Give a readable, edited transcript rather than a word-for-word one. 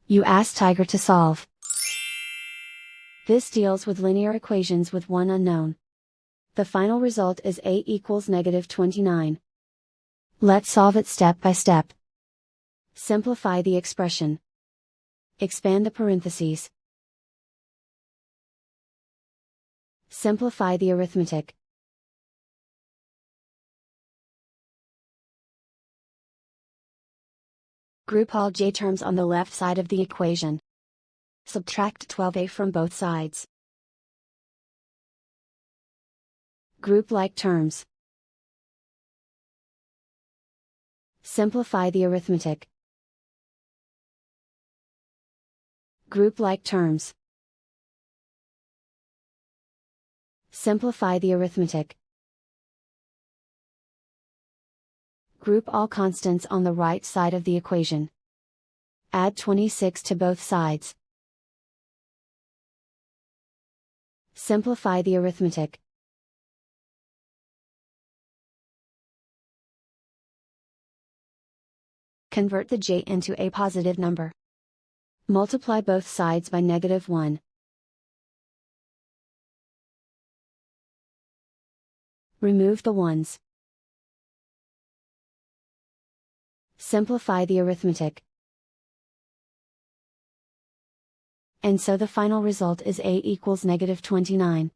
You ask Tiger to solve. This deals with linear equations with one unknown. The final result is a equals -29. Let's solve it step by step. Simplify the expression. Expand the parentheses. Simplify the arithmetic. Group all j terms on the left side of the equation. Subtract 12a from both sides. Group like terms. Simplify the arithmetic. Group like terms. Simplify the arithmetic. Group all constants on the right side of the equation. Add 26 to both sides. Simplify the arithmetic. Convert the j into a positive number. Multiply both sides by -1. Remove the ones. Simplify the arithmetic. And so the final result is a equals -29.